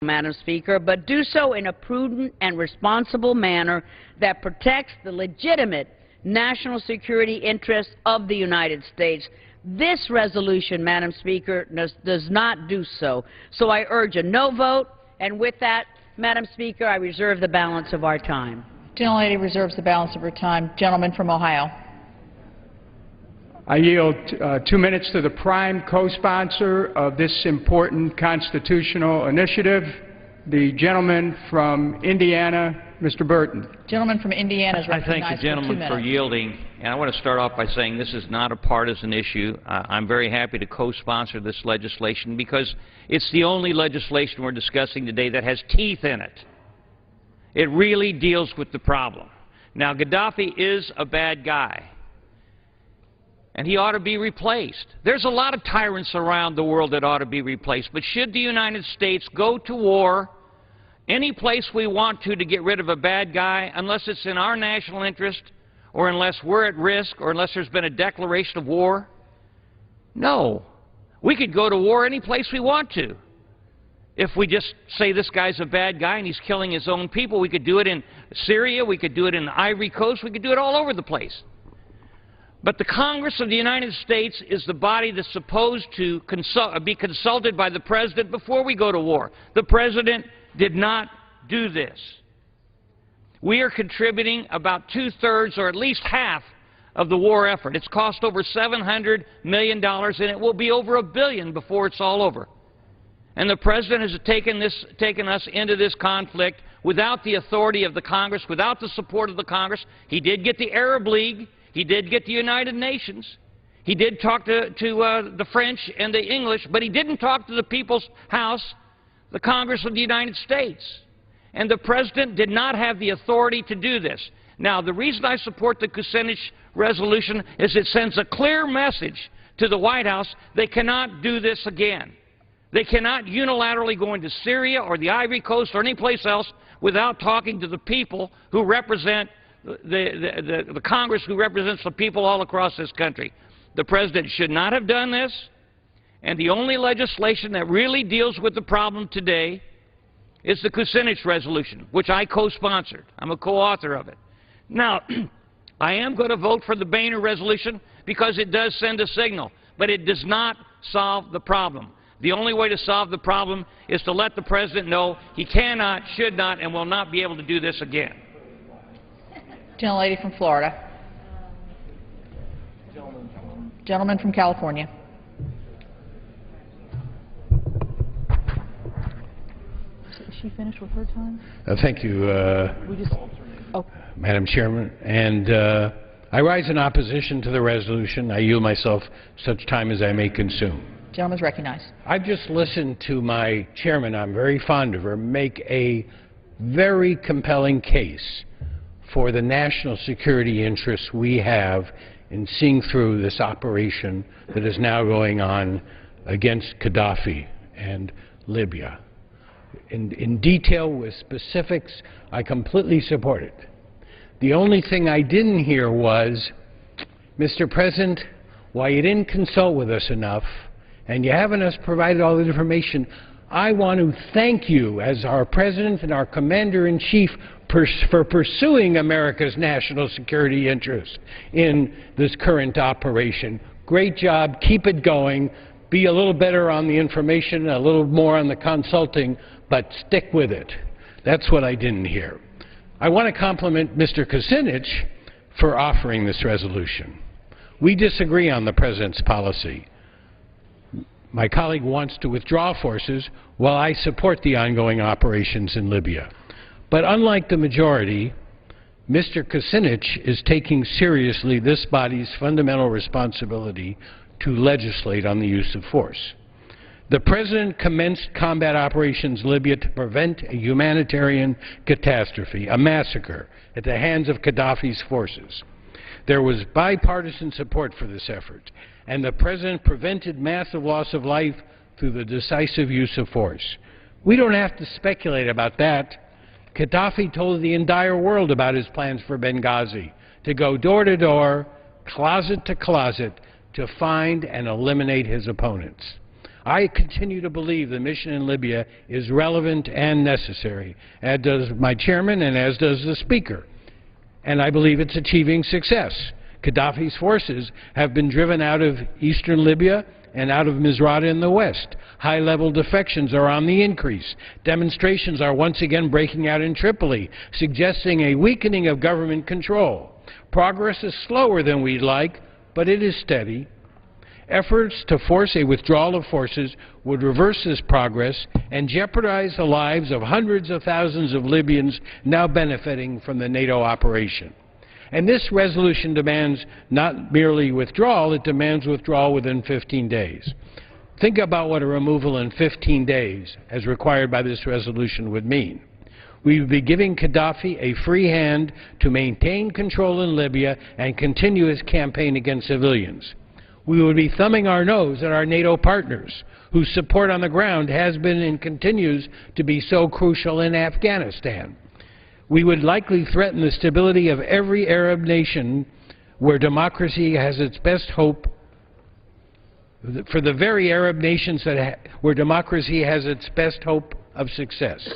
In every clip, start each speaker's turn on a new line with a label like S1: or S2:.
S1: Madam Speaker, but do so in a prudent and responsible manner that protects the legitimate national security interests of the United States. This resolution, Madam Speaker, does not do so. So I urge a no vote, and with that, Madam Speaker, I reserve the balance of our time.
S2: Gentlelady reserves the balance of her time. Gentleman from Ohio.
S3: I yield 2 minutes to the prime co-sponsor of this important constitutional initiative, the gentleman from Indiana, Mr. Burton.
S2: Gentleman from Indiana is recognized.
S4: I thank the gentleman for yielding, and I want to start off by saying this is not a partisan issue. I'm very happy to co-sponsor this legislation because it's the only legislation we're discussing today that has teeth in it. It really deals with the problem. Now, Gaddafi is a bad guy, and he ought to be replaced. There's a lot of tyrants around the world that ought to be replaced, but should the United States go to war any place we want to get rid of a bad guy, unless it's in our national interest or unless we're at risk or unless there's been a declaration of war? No. We could go to war any place we want to. If we just say this guy's a bad guy and he's killing his own people, we could do it in Syria, we could do it in the Ivory Coast, we could do it all over the place. But the Congress of the United States is the body that's supposed to be consulted by the President before we go to war. The President did not do this. We are contributing about 2/3 or at least half of the war effort. It's cost over $700 million, and it will be over $1 billion before it's all over. And the President has taken us into this conflict without the authority of the Congress, without the support of the Congress. He did get the Arab League. He did get the United Nations. He did talk to the French and the English, but he didn't talk to the People's House, the Congress of the United States. And the President did not have the authority to do this. Now, the reason I support the Kucinich resolution is it sends a clear message to the White House they cannot do this again. They cannot unilaterally go into Syria or the Ivory Coast or any place else without talking to the people who represent the Congress, who represents the people all across this country. The President should not have done this, and the only legislation that really deals with the problem today is the Kucinich resolution, which I co-sponsored. I'm a co-author of it. Now, I am going to vote for the Boehner resolution because it does send a signal, but it does not solve the problem. The only way to solve the problem is to let the President know he cannot, should not, and will not be able to do this again.
S2: Gentlelady from Florida. Gentleman from California. Is she finished with her time?
S5: Thank you, Madam Chairman. And I rise in opposition to the resolution. I yield myself such time as I may consume.
S2: Gentleman is recognized.
S5: I've just listened to my chairman, I'm very fond of her, make a very compelling case for the national security interests we have in seeing through this operation that is now going on against Gaddafi and Libya. In detail, with specifics, I completely support it. The only thing I didn't hear was, Mr. President, why you didn't consult with us enough, and you haven't provided all the information. I want to thank you as our President and our Commander-in-Chief for pursuing America's national security interests in this current operation. Great job. Keep it going. Be a little better on the information, a little more on the consulting, but stick with it. That's what I didn't hear. I want to compliment Mr. Kucinich for offering this resolution. We disagree on the President's policy. My colleague wants to withdraw forces while I support the ongoing operations in Libya. But unlike the majority, Mr. Kucinich is taking seriously this body's fundamental responsibility to legislate on the use of force. The President commenced combat operations in Libya to prevent a humanitarian catastrophe, a massacre, at the hands of Gaddafi's forces. There was bipartisan support for this effort, and the President prevented massive loss of life through the decisive use of force. We don't have to speculate about that. Gaddafi told the entire world about his plans for Benghazi, to go door to door, closet to closet, to find and eliminate his opponents. I continue to believe the mission in Libya is relevant and necessary, as does my chairman and as does the Speaker. And I believe it's achieving success. Gaddafi's forces have been driven out of eastern Libya and out of Misrata in the west. High-level defections are on the increase. Demonstrations are once again breaking out in Tripoli, suggesting a weakening of government control. Progress is slower than we'd like, but it is steady. Efforts to force a withdrawal of forces would reverse this progress and jeopardize the lives of hundreds of thousands of Libyans now benefiting from the NATO operation. And this resolution demands not merely withdrawal, it demands withdrawal within 15 days. Think about what a removal in 15 days, as required by this resolution, would mean. We would be giving Gaddafi a free hand to maintain control in Libya and continue his campaign against civilians. We would be thumbing our nose at our NATO partners, whose support on the ground has been and continues to be so crucial in Afghanistan. We would likely threaten the stability of every Arab nation where democracy has its best hope, for the very Arab nations where democracy has its best hope of success,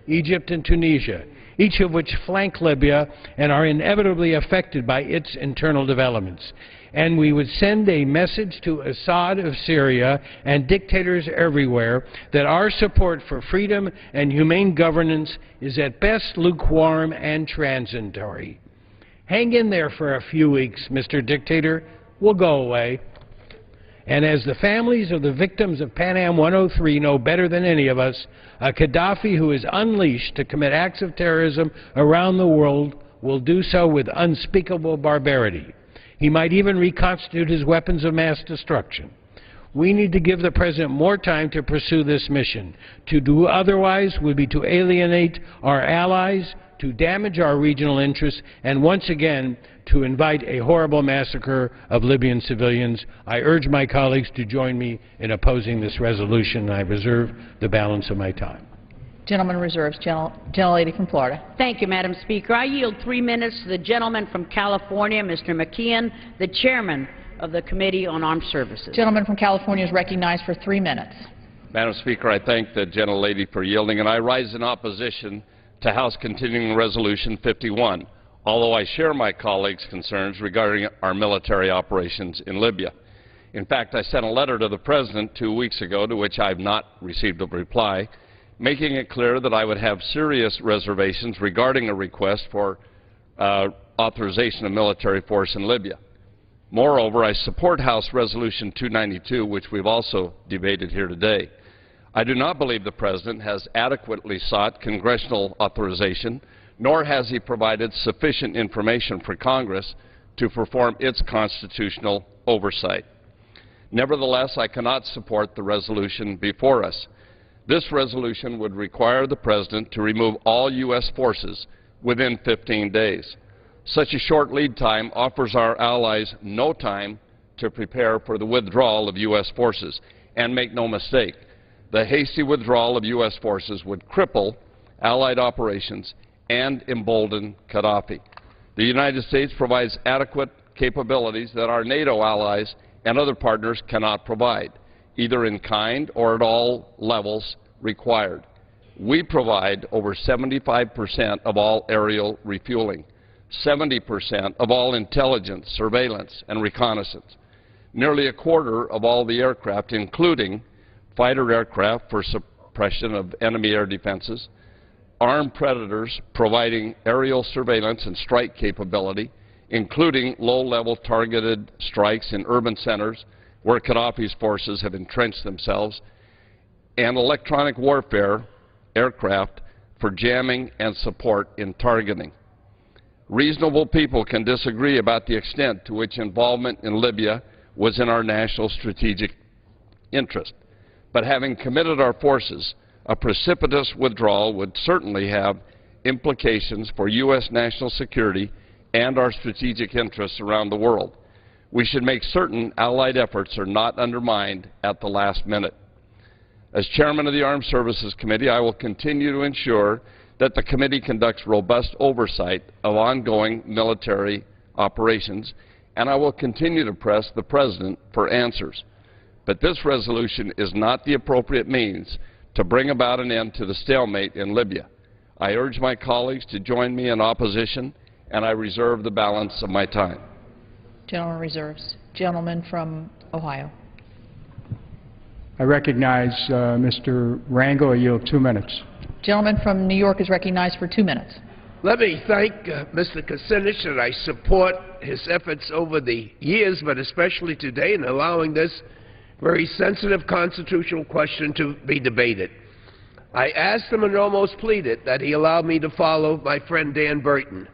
S5: Egypt and Tunisia, each of which flank Libya and are inevitably affected by its internal developments. And we would send a message to Assad of Syria and dictators everywhere that our support for freedom and humane governance is at best lukewarm and transitory. Hang in there for a few weeks, Mr. Dictator. We'll go away. And as the families of the victims of Pan Am 103 know better than any of us, a Gaddafi who is unleashed to commit acts of terrorism around the world will do so with unspeakable barbarity. He might even reconstitute his weapons of mass destruction. We need to give the President more time to pursue this mission. To do otherwise would be to alienate our allies, to damage our regional interests, and once again to invite a horrible massacre of Libyan civilians. I urge my colleagues to join me in opposing this resolution, and I reserve the balance of my time.
S2: Gentleman reserves. Gentlelady from Florida.
S1: Thank you, Madam Speaker. I yield 3 minutes to the gentleman from California, Mr. McKeon, the chairman of the Committee on Armed Services.
S2: Gentleman from California is recognized for 3 minutes.
S6: Madam Speaker, I thank the gentlelady for yielding, and I rise in opposition to House Continuing Resolution 51, although I share my colleagues' concerns regarding our military operations in Libya. In fact, I sent a letter to the President 2 weeks ago, to which I have not received a reply, making it clear that I would have serious reservations regarding a request for authorization of military force in Libya. Moreover, I support House Resolution 292, which we've also debated here today. I do not believe the President has adequately sought congressional authorization, nor has he provided sufficient information for Congress to perform its constitutional oversight. Nevertheless, I cannot support the resolution before us. This resolution would require the President to remove all U.S. forces within 15 days. Such a short lead time offers our allies no time to prepare for the withdrawal of U.S. forces. And make no mistake, the hasty withdrawal of U.S. forces would cripple Allied operations and embolden Gaddafi. The United States provides adequate capabilities that our NATO allies and other partners cannot provide, either in kind or at all levels required. We provide over 75% of all aerial refueling, 70% of all intelligence, surveillance, and reconnaissance, nearly a quarter of all the aircraft, including fighter aircraft for suppression of enemy air defenses, armed predators providing aerial surveillance and strike capability, including low-level targeted strikes in urban centers where Gaddafi's forces have entrenched themselves, and electronic warfare aircraft for jamming and support in targeting. Reasonable people can disagree about the extent to which involvement in Libya was in our national strategic interest, but having committed our forces, a precipitous withdrawal would certainly have implications for U.S. national security and our strategic interests around the world. We should make certain Allied efforts are not undermined at the last minute. As chairman of the Armed Services Committee, I will continue to ensure that the committee conducts robust oversight of ongoing military operations, and I will continue to press the President for answers. But this resolution is not the appropriate means to bring about an end to the stalemate in Libya. I urge my colleagues to join me in opposition, and I reserve the balance of my time.
S2: Gentleman reserves. Gentleman from Ohio.
S3: I recognize Mr. Rangel. I yield 2 minutes.
S2: Gentleman from New York is recognized for 2 minutes.
S7: Let me thank Mr. Kucinich, and I support his efforts over the years, but especially today, in allowing this very sensitive constitutional question to be debated. I asked him and almost pleaded that he allow me to follow my friend Dan Burton,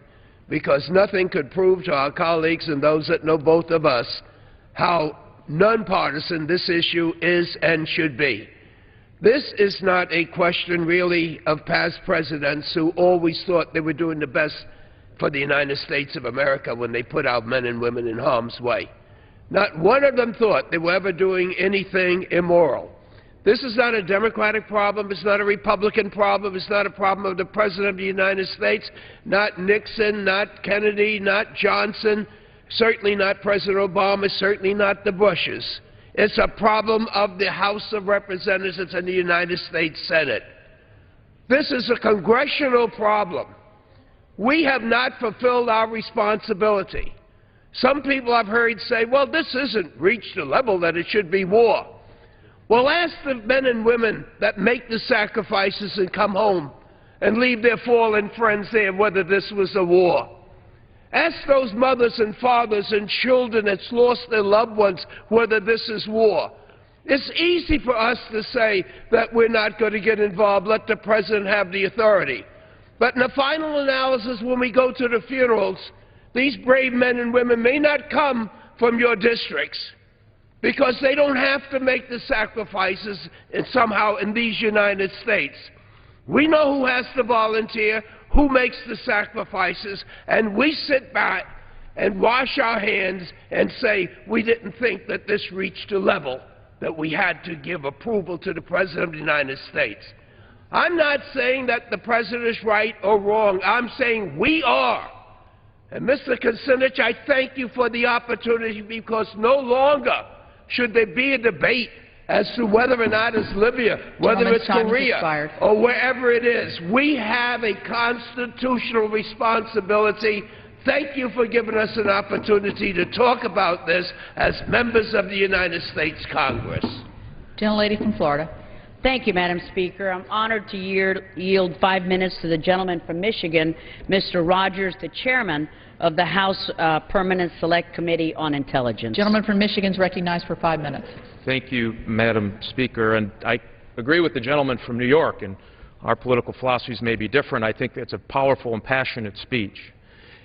S7: because nothing could prove to our colleagues and those that know both of us how nonpartisan this issue is and should be. This is not a question really of past presidents who always thought they were doing the best for the United States of America when they put our men and women in harm's way. Not one of them thought they were ever doing anything immoral. This is not a Democratic problem. It's not a Republican problem. It's not a problem of the President of the United States, not Nixon, not Kennedy, not Johnson, certainly not President Obama, certainly not the Bushes. It's a problem of the House of Representatives and the United States Senate. This is a congressional problem. We have not fulfilled our responsibility. Some people I've heard say, well, this isn't reached a level that it should be war. Well, ask the men and women that make the sacrifices and come home and leave their fallen friends there whether this was a war. Ask those mothers and fathers and children that's lost their loved ones whether this is war. It's easy for us to say that we're not going to get involved, let the President have the authority. But in the final analysis, when we go to the funerals, these brave men and women may not come from your districts because they don't have to make the sacrifices somehow in these United States. We know who has to volunteer, who makes the sacrifices, and we sit back and wash our hands and say we didn't think that this reached a level that we had to give approval to the President of the United States. I'm not saying that the President is right or wrong. I'm saying we are. And Mr. Kucinich, I thank you for the opportunity, because no longer should there be a debate as to whether or not it's Libya, whether it's Korea, or wherever it is. We have a constitutional responsibility. Thank you for giving us an opportunity to talk about this as members of the United States Congress.
S2: Gentlelady from Florida.
S1: Thank you, Madam Speaker. I'm honored to yield 5 minutes to the gentleman from Michigan, Mr. Rogers, the chairman of the House Permanent Select Committee on Intelligence.
S2: Gentleman from Michigan is recognized for 5 minutes.
S8: Thank you, Madam Speaker. And I agree with the gentleman from New York, and our political philosophies may be different. I think it's a powerful and passionate speech.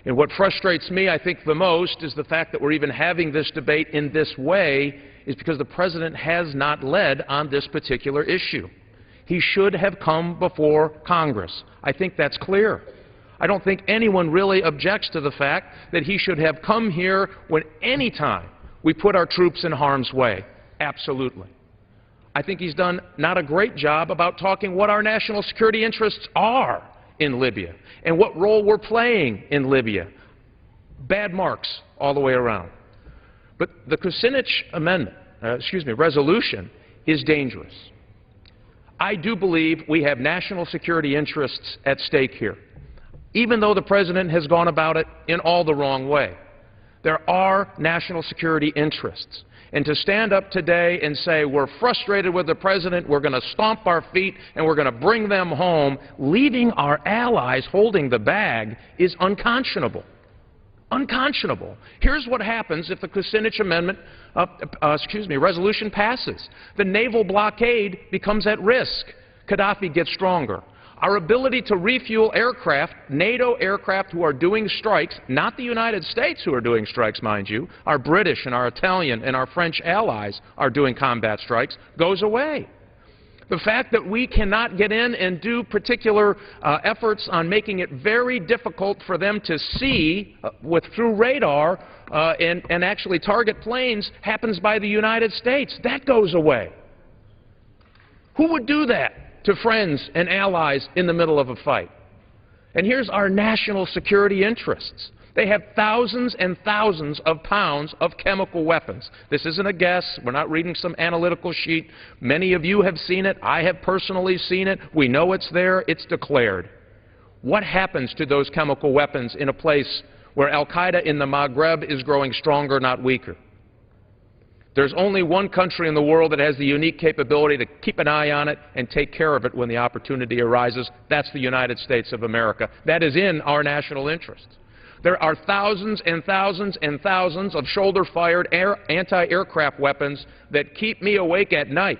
S8: And what frustrates me, I think, the most is the fact that we're even having this debate in this way is because the President has not led on this particular issue. He should have come before Congress. I think that's clear. I don't think anyone really objects to the fact that he should have come here when any time we put our troops in harm's way. Absolutely. I think he's done not a great job about talking what our national security interests are in Libya and what role we're playing in Libya. Bad marks all the way around. But the Kucinich resolution is dangerous. I do believe we have national security interests at stake here, even though the President has gone about it in all the wrong way. There are national security interests. And to stand up today and say we're frustrated with the President, we're going to stomp our feet and we're going to bring them home, leaving our allies holding the bag, is unconscionable. Unconscionable. Here's what happens if the Kucinich resolution passes. The naval blockade becomes at risk. Gaddafi gets stronger. Our ability to refuel aircraft, NATO aircraft who are doing strikes, not the United States who are doing strikes, mind you, our British and our Italian and our French allies are doing combat strikes, goes away. The fact that we cannot get in and do particular efforts on making it very difficult for them to see through radar and actually target planes happens by the United States. That goes away. Who would do that to friends and allies in the middle of a fight? And here's our national security interests. They have thousands and thousands of pounds of chemical weapons. This isn't a guess. We're not reading some analytical sheet. Many of you have seen it. I have personally seen it. We know it's there. It's declared. What happens to those chemical weapons in a place where al-Qaeda in the Maghreb is growing stronger, not weaker? There's only one country in the world that has the unique capability to keep an eye on it and take care of it when the opportunity arises. That's the United States of America. That is in our national interest. There are thousands and thousands and thousands of shoulder-fired anti-aircraft weapons that keep me awake at night.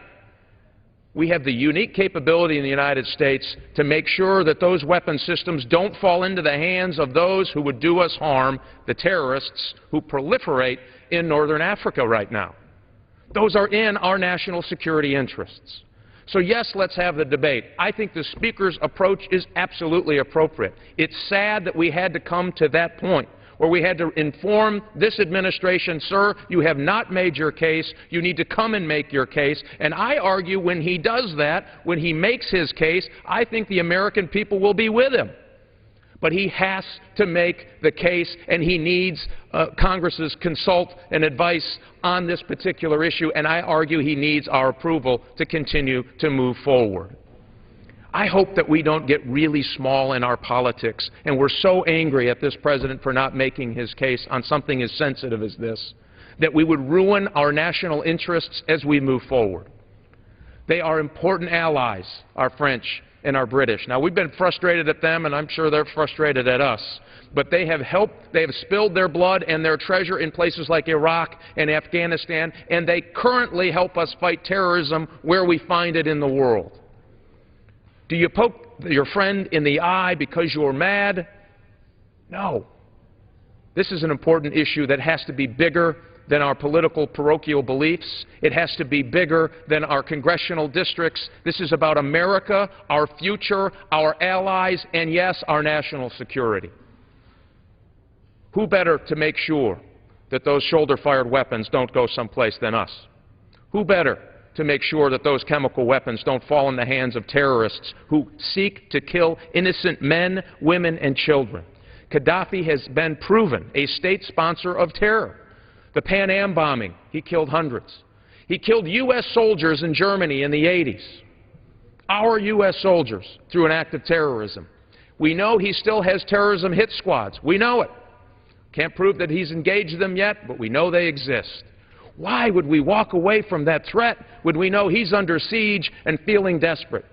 S8: We have the unique capability in the United States to make sure that those weapon systems don't fall into the hands of those who would do us harm, the terrorists who proliferate in northern Africa right now. Those are in our national security interests. So yes, let's have the debate. I think the Speaker's approach is absolutely appropriate. It's sad that we had to come to that point where we had to inform this administration, sir, you have not made your case, you need to come and make your case. And I argue when he does that, when he makes his case, I think the American people will be with him. But he has to make the case, and he needs Congress's consult and advice on this particular issue, and I argue he needs our approval to continue to move forward. I hope that we don't get really small in our politics, and we're so angry at this president for not making his case on something as sensitive as this, that we would ruin our national interests as we move forward. They are important allies, our French and our British. Now, we've been frustrated at them, and I'm sure they're frustrated at us. But they have helped, they have spilled their blood and their treasure in places like Iraq and Afghanistan, and they currently help us fight terrorism where we find it in the world. Do you poke your friend in the eye because you're mad? No. This is an important issue that has to be bigger than our political parochial beliefs. It has to be bigger than our congressional districts. This is about America, our future, our allies, and yes, our national security. Who better to make sure that those shoulder-fired weapons don't go someplace than us? Who better to make sure that those chemical weapons don't fall in the hands of terrorists who seek to kill innocent men, women, and children? Gaddafi has been proven a state sponsor of terror. The Pan Am bombing, he killed hundreds. He killed U.S. soldiers in Germany in the 80s. Our U.S. soldiers through an act of terrorism. We know he still has terrorism hit squads. We know it. Can't prove that he's engaged them yet, but we know they exist. Why would we walk away from that threat when we know he's under siege and feeling desperate?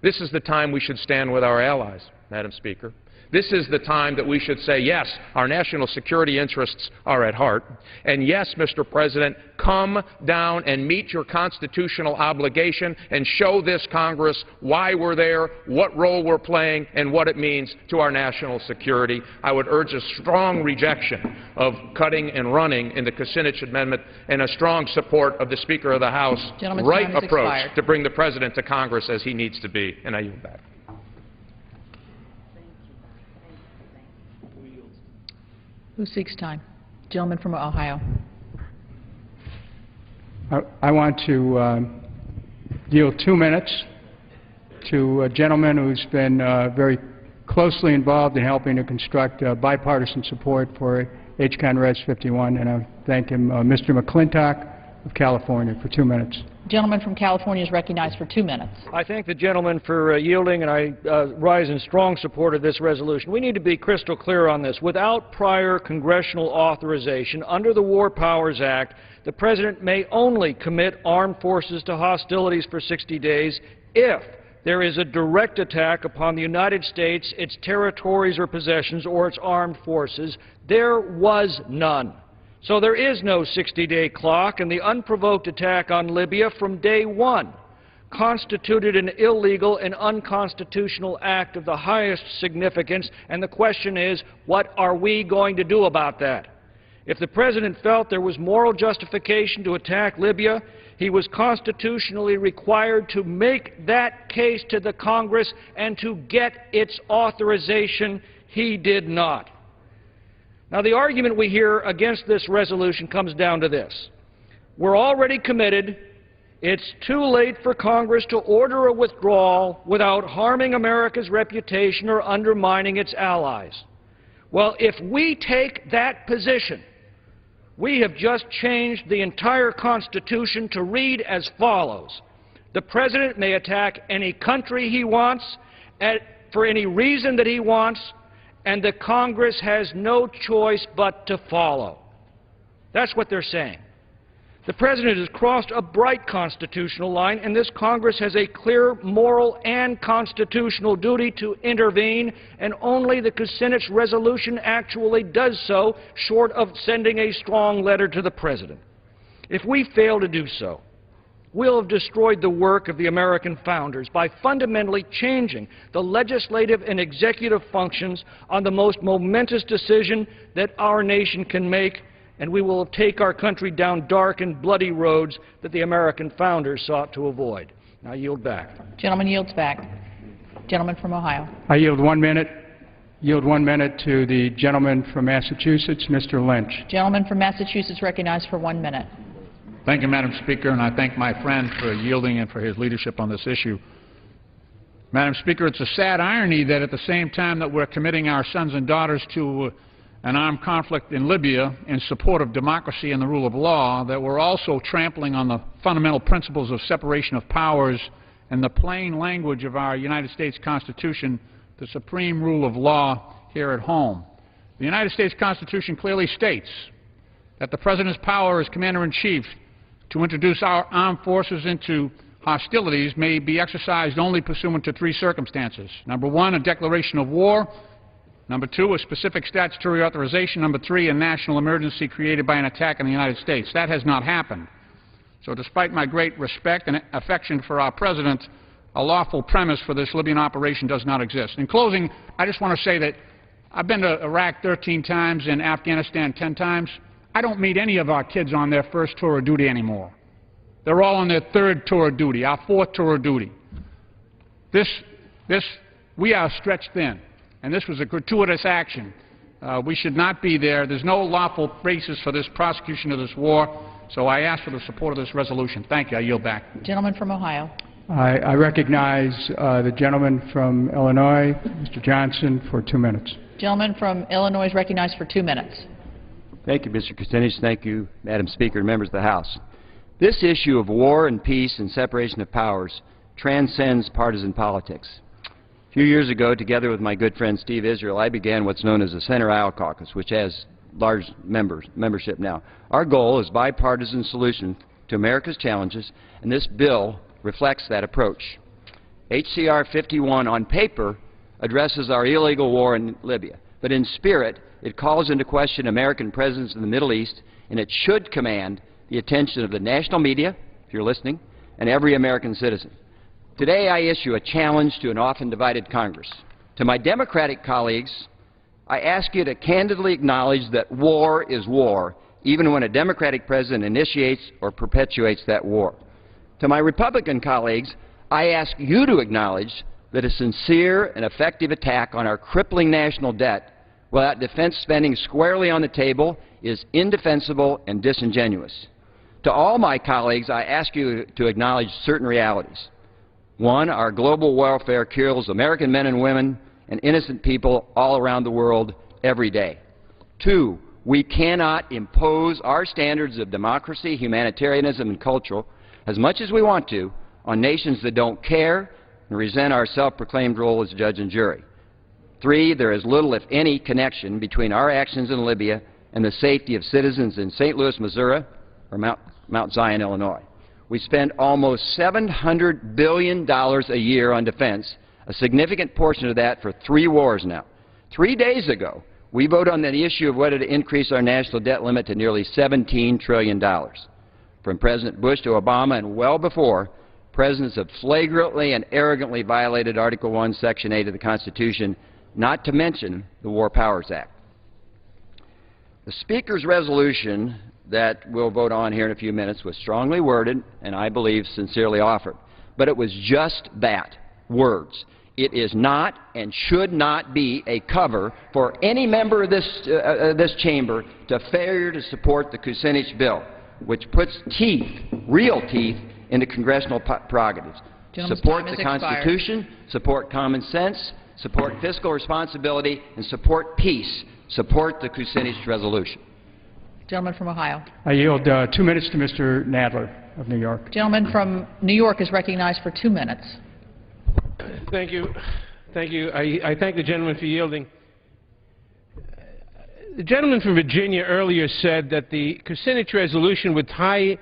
S8: This is the time we should stand with our allies, Madam Speaker. This is the time that we should say, yes, our national security interests are at heart. And yes, Mr. President, come down and meet your constitutional obligation and show this Congress why we're there, what role we're playing, and what it means to our national security. I would urge a strong rejection of cutting and running in the Kucinich Amendment and a strong support of the Speaker of the House' right approach to bring the President to Congress as he needs to be. And I yield back.
S2: Who seeks time? Gentleman from Ohio.
S3: I want to yield 2 minutes to a gentleman who's been very closely involved in helping to construct bipartisan support for H-Con Res 51, and I thank him, Mr. McClintock of California, for 2 minutes.
S2: Gentleman from California is recognized for 2 minutes.
S9: I thank the gentleman for yielding, and I rise in strong support of this resolution. We need to be crystal clear on this. Without prior congressional authorization, under the War Powers Act, the President may only commit armed forces to hostilities for 60 days if there is a direct attack upon the United States, its territories or possessions, or its armed forces. There was none. So there is no 60-day clock, and the unprovoked attack on Libya from day one constituted an illegal and unconstitutional act of the highest significance, and the question is, what are we going to do about that? If the President felt there was moral justification to attack Libya, he was constitutionally required to make that case to the Congress and to get its authorization. He did not. Now, the argument we hear against this resolution comes down to this. We're already committed. It's too late for Congress to order a withdrawal without harming America's reputation or undermining its allies. Well, if we take that position, we have just changed the entire Constitution to read as follows. The President may attack any country he wants for any reason that he wants, and the Congress has no choice but to follow. That's what they're saying. The President has crossed a bright constitutional line, and this Congress has a clear moral and constitutional duty to intervene, and only the Kucinich resolution actually does so, short of sending a strong letter to the President. If we fail to do so, we'll have destroyed the work of the American founders by fundamentally changing the legislative and executive functions on the most momentous decision that our nation can make, and we will take our country down dark and bloody roads that the American founders sought to avoid. Now I yield back.
S2: Gentleman yields back. Gentleman from Ohio.
S3: I yield 1 minute. Yield 1 minute to the gentleman from Massachusetts, Mr. Lynch.
S2: Gentleman from Massachusetts recognized for 1 minute.
S10: Thank you, Madam Speaker, and I thank my friend for yielding and for his leadership on this issue. Madam Speaker, it's a sad irony that at the same time that we're committing our sons and daughters to an armed conflict in Libya in support of democracy and the rule of law, that we're also trampling on the fundamental principles of separation of powers and the plain language of our United States Constitution, the supreme rule of law here at home. The United States Constitution clearly states that the President's power as Commander-in-Chief to introduce our armed forces into hostilities may be exercised only pursuant to 3 circumstances. Number 1, a declaration of war. Number 2, a specific statutory authorization. Number 3, a national emergency created by an attack on the United States. That has not happened. So despite my great respect and affection for our President, a lawful premise for this Libyan operation does not exist. In closing, I just want to say that I've been to Iraq 13 times and Afghanistan 10 times. I don't meet any of our kids on their first tour of duty anymore. They're all on their 3rd tour of duty, our 4th tour of duty. We are stretched thin, and this was a gratuitous action. We should not be there. There's no lawful basis for this prosecution of this war, so I ask for the support of this resolution. Thank you. I yield back.
S2: Gentleman from Ohio.
S3: I recognize the gentleman from Illinois, Mr. Johnson, for 2 minutes.
S2: Gentleman from Illinois is recognized for 2 minutes.
S11: Thank you, Mr. Kucinich. Thank you, Madam Speaker and members of the House. This issue of war and peace and separation of powers transcends partisan politics. A few years ago, together with my good friend Steve Israel, I began what's known as the Center Aisle Caucus, which has large membership now. Our goal is bipartisan solution to America's challenges, and this bill reflects that approach. HCR 51 on paper addresses our illegal war in Libya, but in spirit it calls into question American presence in the Middle East, and it should command the attention of the national media, if you're listening, and every American citizen. Today I issue a challenge to an often divided Congress. To my Democratic colleagues, I ask you to candidly acknowledge that war is war, even when a Democratic president initiates or perpetuates that war. To my Republican colleagues, I ask you to acknowledge that a sincere and effective attack on our crippling national debt without defense spending squarely on the table is indefensible and disingenuous. To all my colleagues, I ask you to acknowledge certain realities. 1, our global welfare kills American men and women and innocent people all around the world every day. 2, we cannot impose our standards of democracy, humanitarianism, and culture as much as we want to on nations that don't care and resent our self-proclaimed role as judge and jury. 3, there is little, if any, connection between our actions in Libya and the safety of citizens in St. Louis, Missouri, or Mount Zion, Illinois. We spend almost $700 billion a year on defense, a significant portion of that for 3 wars now. 3 days ago, we voted on the issue of whether to increase our national debt limit to nearly $17 trillion. From President Bush to Obama and well before, presidents have flagrantly and arrogantly violated Article 1, Section 8 of the Constitution, not to mention the War Powers Act. The Speaker's resolution that we'll vote on here in a few minutes was strongly worded and I believe sincerely offered. But it was just that, words. It is not and should not be a cover for any member of this chamber to failure to support the Kucinich bill, which puts teeth, real teeth, into congressional prerogatives. Support the Constitution, support common sense, support fiscal responsibility, and support peace. Support the Kucinich resolution.
S2: Gentleman from Ohio.
S3: I yield 2 minutes to Mr. Nadler of New York.
S2: Gentleman from New York is recognized for 2 minutes.
S12: Thank you. Thank you. I thank the gentleman for yielding. The gentleman from Virginia earlier said that the Kucinich resolution would tie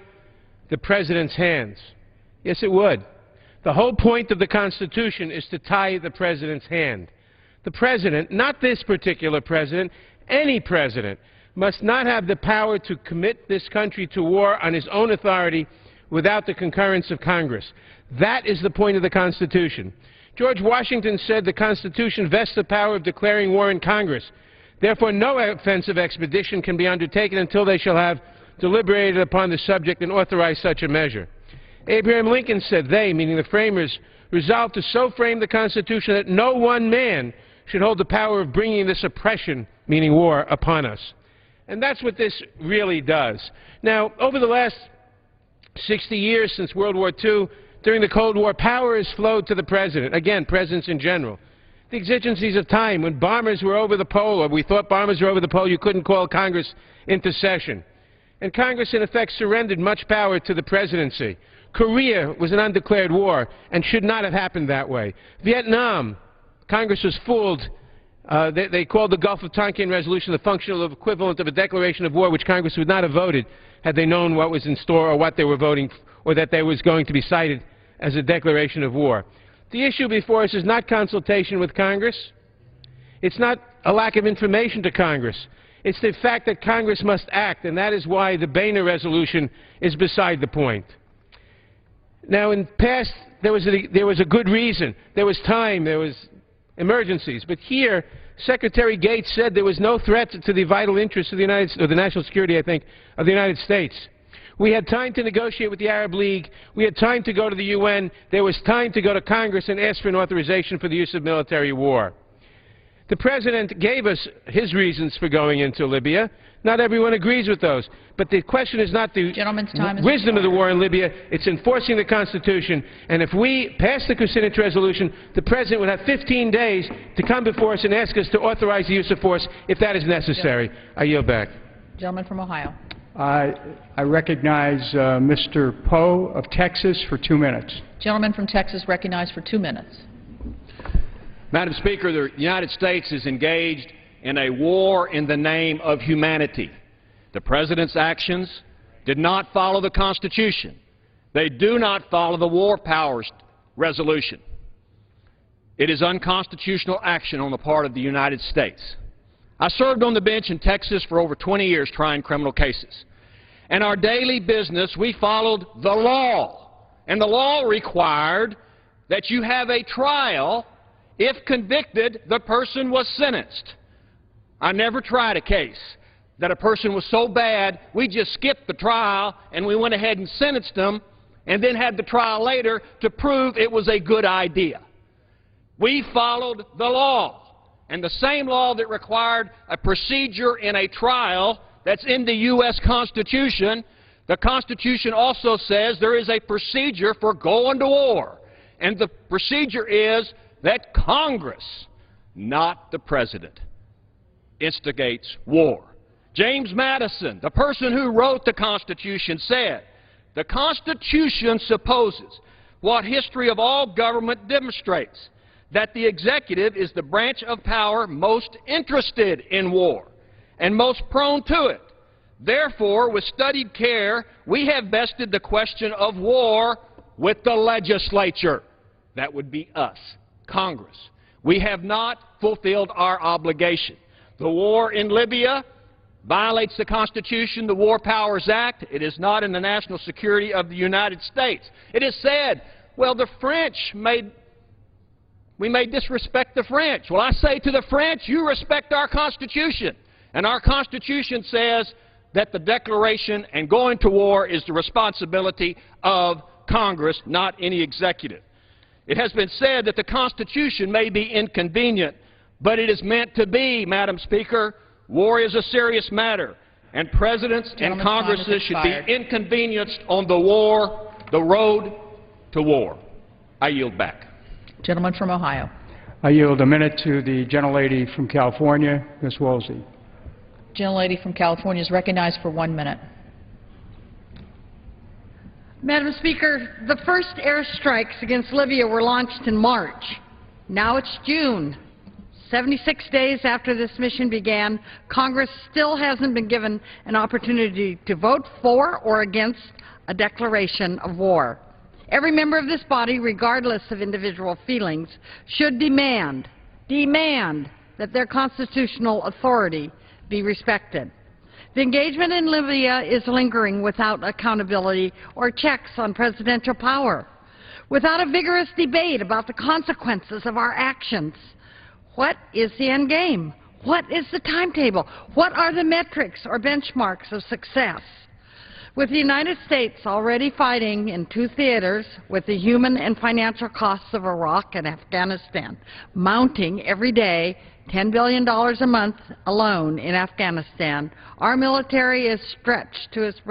S12: the President's hands. Yes, it would. The whole point of the Constitution is to tie the President's hand. The President, not this particular President, any President, must not have the power to commit this country to war on his own authority without the concurrence of Congress. That is the point of the Constitution. George Washington said the Constitution vests the power of declaring war in Congress. Therefore, no offensive expedition can be undertaken until they shall have deliberated upon the subject and authorized such a measure. Abraham Lincoln said they, meaning the framers, resolved to so frame the Constitution that no one man should hold the power of bringing this oppression, meaning war, upon us. And that's what this really does. Now, over the last 60 years since World War II, during the Cold War, power has flowed to the President. Again, presidents in general. The exigencies of time, when bombers were over the pole, or we thought bombers were over the pole, you couldn't call Congress into session. And Congress, in effect, surrendered much power to the presidency. Korea was an undeclared war and should not have happened that way. Vietnam, Congress was fooled. They called the Gulf of Tonkin resolution the functional equivalent of a declaration of war, which Congress would not have voted had they known what was in store or what they were voting for, or that there was going to be cited as a declaration of war. The issue before us is not consultation with Congress. It's not a lack of information to Congress. It's the fact that Congress must act, and that is why the Boehner resolution is beside the point. Now, in the past, there was a good reason. There was time. There was emergencies. But here, Secretary Gates said there was no threat to the vital interests of the United States, or the national security, I think, of the United States. We had time to negotiate with the Arab League. We had time to go to the UN. There was time to go to Congress and ask for an authorization for the use of military war. The President gave us his reasons for going into Libya. Not everyone agrees with those. But the question is not the wisdom of the war in Libya. It's enforcing the Constitution. And if we pass the Kucinich resolution, the President would have 15 days to come before us and ask us to authorize the use of force if that is necessary. I yield back.
S2: Gentleman from Ohio.
S3: I recognize Mr. Poe of Texas for 2 minutes.
S2: Gentleman from Texas recognized for 2 minutes.
S4: Madam Speaker, the United States is engaged in a war in the name of humanity. The President's actions did not follow the Constitution. They do not follow the War Powers Resolution. It is unconstitutional action on the part of the United States. I served on the bench in Texas for over 20 years trying criminal cases. And our daily business, we followed the law. And the law required that you have a trial. If convicted, the person was sentenced. I never tried a case that a person was so bad, we just skipped the trial and we went ahead and sentenced them and then had the trial later to prove it was a good idea. We followed the law. And the same law that required a procedure in a trial that's in the U.S. Constitution, the Constitution also says there is a procedure for going to war. And the procedure is that Congress, not the President, instigates war. James Madison, the person who wrote the Constitution, said, "The Constitution supposes what history of all government demonstrates, that the executive is the branch of power most interested in war and most prone to it. Therefore, with studied care, we have vested the question of war with the legislature." That would be us, Congress. We have not fulfilled our obligation. The war in Libya violates the Constitution, the War Powers Act. It is not in the national security of the United States. It is said, well, the French we may disrespect the French. Well, I say to the French, you respect our Constitution. And our Constitution says that the declaration and going to war is the responsibility of Congress, not any executive. It has been said that the Constitution may be inconvenient, but it is meant to be, Madam Speaker. War is a serious matter, and presidents and Congresses should be inconvenienced on the road to war. I yield back.
S2: Gentleman from Ohio.
S3: I yield a minute to the gentlelady from California, Ms. Woolsey.
S2: Gentlelady from California is recognized for 1 minute.
S13: Madam Speaker, the first airstrikes against Libya were launched in March. Now it's June. 76 days after this mission began, Congress still hasn't been given an opportunity to vote for or against a declaration of war. Every member of this body, regardless of individual feelings, should demand that their constitutional authority be respected. The engagement in Libya is lingering without accountability or checks on presidential power, without a vigorous debate about the consequences of our actions. What is the end game? What is the timetable? What are the metrics or benchmarks of success? With the United States already fighting in two theaters, with the human and financial costs of Iraq and Afghanistan mounting every day, $10 billion a month alone in Afghanistan, our military is stretched to its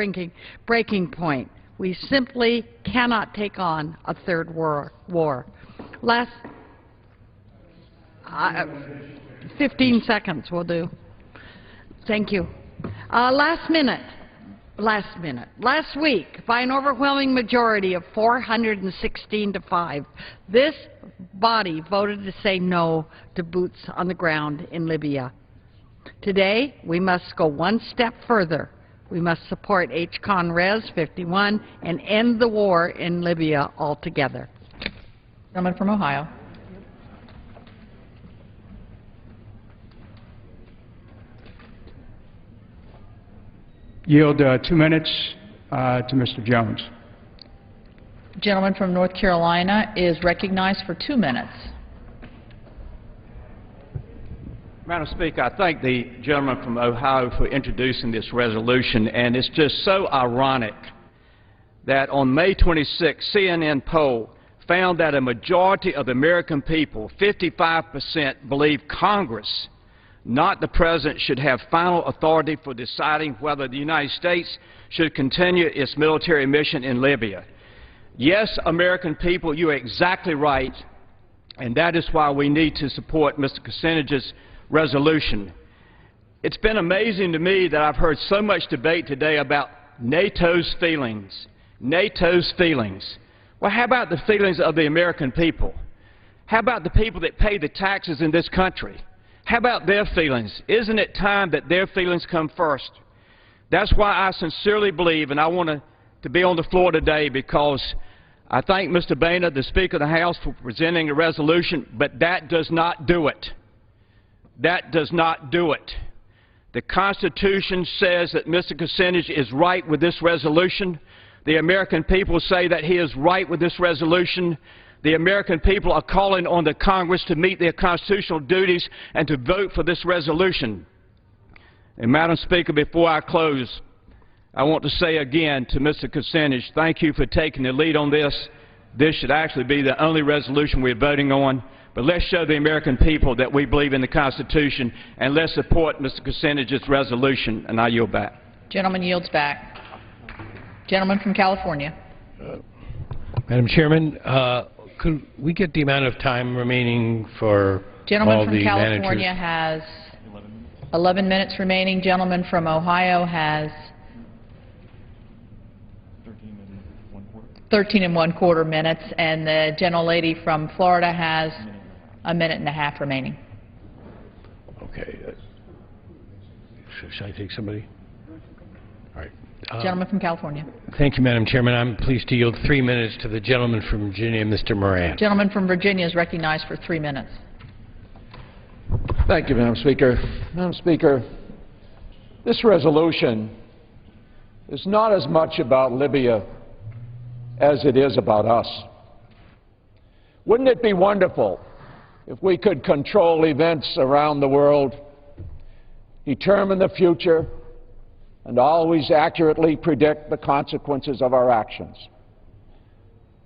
S13: breaking point. We simply cannot take on a third war. 15 seconds will do. Thank you. Last week, by an overwhelming majority of 416 to 5, this body voted to say no to boots on the ground in Libya. Today, we must go one step further. We must support H-Con Res 51 and end the war in Libya altogether.
S2: Gentleman from Ohio.
S3: Yield 2 minutes to Mr. Jones.
S2: Gentleman from North Carolina is recognized for 2 minutes.
S11: Madam Speaker, I thank the gentleman from Ohio for introducing this resolution, and it's just so ironic that on May 26, CNN poll found that a majority of the American people, 55%, believe Congress, not the President, should have final authority for deciding whether the United States should continue its military mission in Libya. Yes, American people, you are exactly right, and that is why we need to support Mr. Kucinich's resolution. It's been amazing to me that I've heard so much debate today about NATO's feelings. NATO's feelings. Well, how about the feelings of the American people? How about the people that pay the taxes in this country? How about their feelings? Isn't it time that their feelings come first? That's why I sincerely believe, and I want to be on the floor today because I thank Mr. Boehner, the Speaker of the House, for presenting a resolution, but that does not do it. That does not do it. The Constitution says that Mr. Kucinich is right with this resolution. The American people say that he is right with this resolution. The American people are calling on the Congress to meet their constitutional duties and to vote for this resolution. And, Madam Speaker, before I close, I want to say again to Mr. Kucinich, thank you for taking the lead on this. This should actually be the only resolution we're voting on. But let's show the American people that we believe in the Constitution, and let's support Mr. Kucinich's resolution. And I yield back.
S2: Gentleman yields back. Gentleman from California.
S5: Madam Chairman, could we get the amount of time remaining for all the managers?
S2: Gentleman from California has 11 minutes remaining. Gentleman from Ohio has 13 1/4 minutes, and the gentlelady from Florida has a minute and a half remaining.
S5: Okay. Should I take somebody? All right.
S2: Gentleman from California.
S5: Thank you, Madam Chairman. I'm pleased to yield 3 minutes to the gentleman from Virginia, Mr. Moran.
S2: Gentleman from Virginia is recognized for 3 minutes.
S14: Thank you, Madam Speaker. Madam Speaker, this resolution is not as much about Libya as it is about us. Wouldn't it be wonderful if we could control events around the world, determine the future, and always accurately predict the consequences of our actions?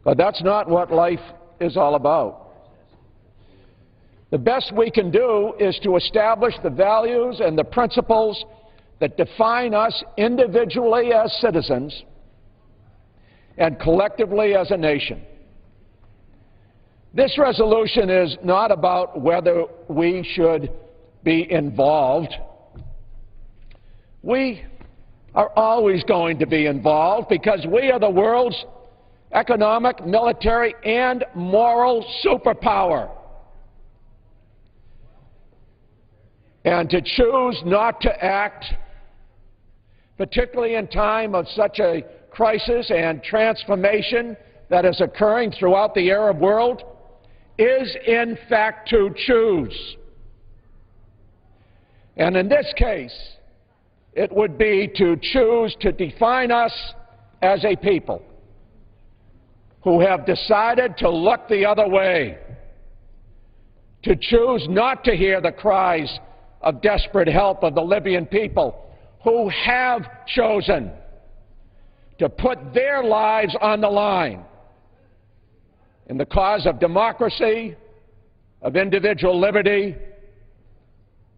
S14: But that's not what life is all about. The best we can do is to establish the values and the principles that define us individually as citizens and collectively as a nation. This resolution is not about whether we should be involved. We are always going to be involved because we are the world's economic, military, and moral superpower. And to choose not to act, particularly in time of such a crisis and transformation that is occurring throughout the Arab world, is in fact to choose. And in this case, it would be to choose to define us as a people who have decided to look the other way, to choose not to hear the cries of desperate help of the Libyan people who have chosen to put their lives on the line in the cause of democracy, of individual liberty,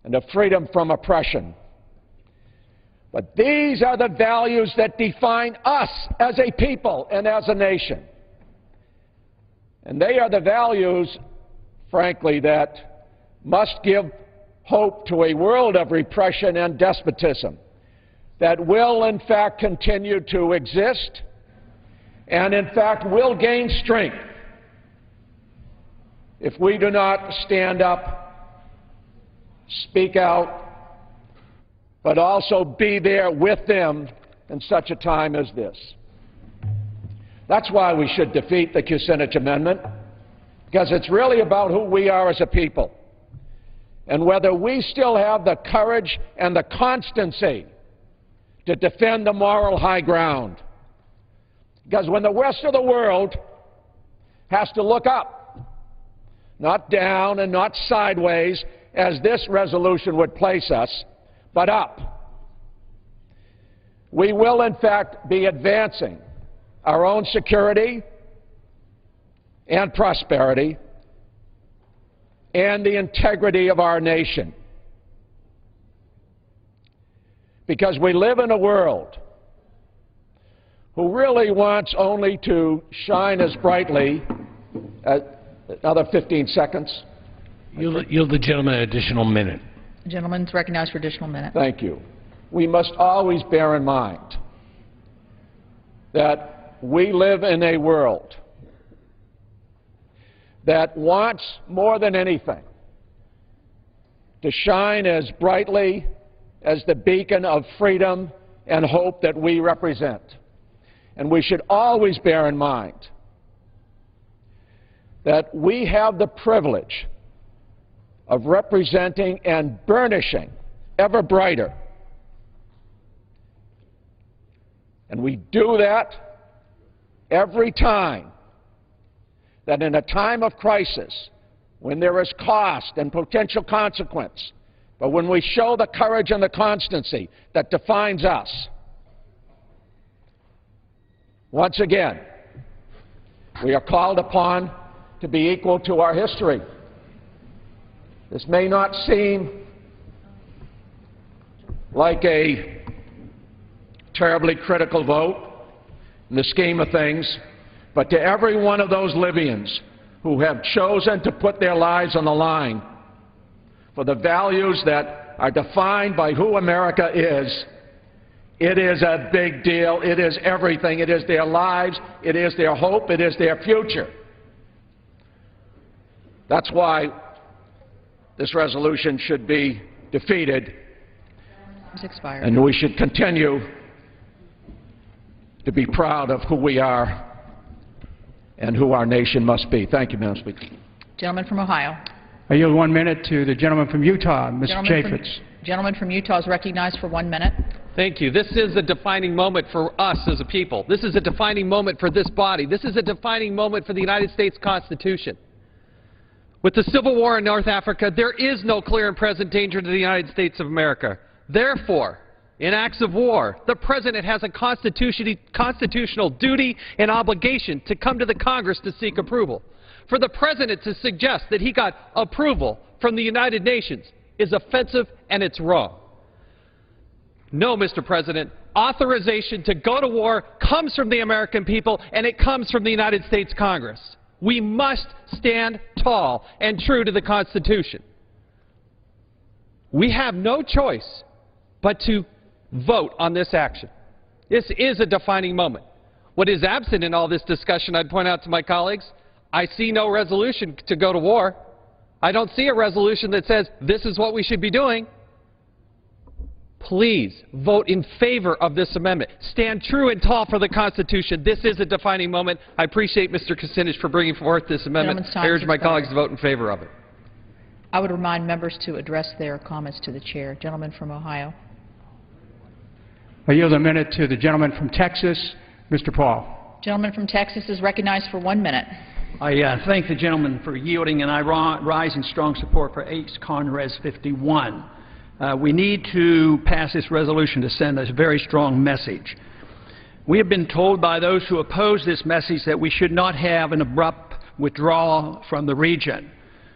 S14: and of freedom from oppression. But these are the values that define us as a people and as a nation. And they are the values, frankly, that must give hope to a world of repression and despotism that will, in fact, continue to exist and, in fact, will gain strength if we do not stand up, speak out, but also be there with them in such a time as this. That's why we should defeat the Kucinich Amendment, because it's really about who we are as a people and whether we still have the courage and the constancy to defend the moral high ground. Because when the rest of the world has to look up, not down and not sideways, as this resolution would place us, but up, we will in fact be advancing our own security and prosperity and the integrity of our nation. Because we live in a world who really wants only to shine as brightly. Another 15 seconds.
S5: Yield the gentleman an additional minute.
S2: The gentleman's recognized for additional minute.
S14: Thank you. We must always bear in mind that we live in a world that wants more than anything to shine as brightly as the beacon of freedom and hope that we represent. And we should always bear in mind that we have the privilege of representing and burnishing ever brighter. And we do that every time that in a time of crisis, when there is cost and potential consequence, but when we show the courage and the constancy that defines us, once again, we are called upon to be equal to our history. This may not seem like a terribly critical vote in the scheme of things, but to every one of those Libyans who have chosen to put their lives on the line for the values that are defined by who America is, it is a big deal. It is everything. It is their lives. It is their hope. It is their future. That's why this resolution should be defeated, and we should continue to be proud of who we are and who our nation must be. Thank you, Madam Speaker.
S2: Gentleman from Ohio.
S3: I yield 1 minute to the gentleman from Utah, Mr. Chaffetz.
S2: Gentleman from Utah is recognized for 1 minute.
S15: Thank you. This is a defining moment for us as a people. This is a defining moment for this body. This is a defining moment for the United States Constitution. With the Civil War in North Africa, there is no clear and present danger to the United States of America. Therefore, in acts of war, the President has a constitutional duty and obligation to come to the Congress to seek approval. For the President to suggest that he got approval from the United Nations is offensive and it's wrong. No, Mr. President, authorization to go to war comes from the American people and it comes from the United States Congress. We must stand tall and true to the Constitution. We have no choice but to vote on this action. This is a defining moment. What is absent in all this discussion, I'd point out to my colleagues, I see no resolution to go to war. I don't see a resolution that says this is what we should be doing. Please vote in favor of this amendment. Stand true and tall for the Constitution. This is a defining moment. I appreciate Mr. Kucinich for bringing forth this amendment. I urge my colleagues to vote in favor of it.
S2: I would remind members to address their comments to the chair. Gentleman from Ohio.
S3: I yield a minute to the gentleman from Texas, Mr. Paul.
S2: Gentleman from Texas is recognized for 1 minute.
S16: I thank the gentleman for yielding, and I rise in strong support for H. Con-Res 51. We need to pass this resolution to send a very strong message. We have been told by those who oppose this message that we should not have an abrupt withdrawal from the region.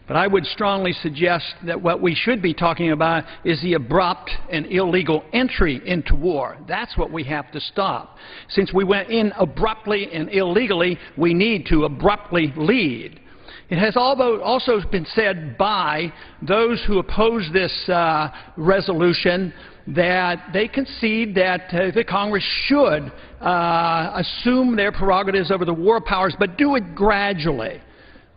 S16: But I would strongly suggest that what we should be talking about is the abrupt and illegal entry into war. That's what we have to stop. Since we went in abruptly and illegally, we need to abruptly lead. It has also been said by those who oppose this resolution that they concede that the Congress should assume their prerogatives over the war powers, but do it gradually.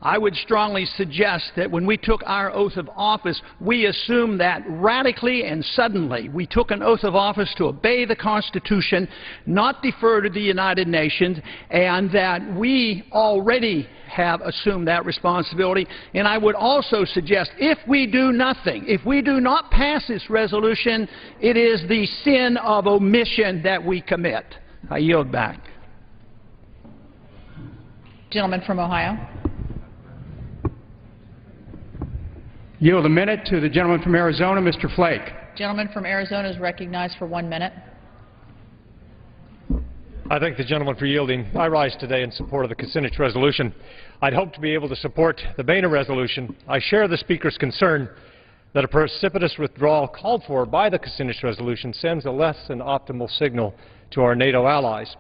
S16: I would strongly suggest that when we took our oath of office, we assumed that radically and suddenly. We took an oath of office to obey the Constitution, not defer to the United Nations, and that we already have assumed that responsibility. And I would also suggest if we do nothing, if we do not pass this resolution, it is the sin of omission that we commit. I yield back.
S2: Gentleman from Ohio.
S3: Yield a minute to the gentleman from Arizona, Mr. Flake.
S2: Gentleman from Arizona is recognized for 1 minute.
S17: I thank the gentleman for yielding. I rise today in support of the Kucinich resolution. I'd hope to be able to support the Boehner resolution. I share the Speaker's concern that a precipitous withdrawal called for by the Kucinich resolution sends a less than optimal signal to our NATO allies.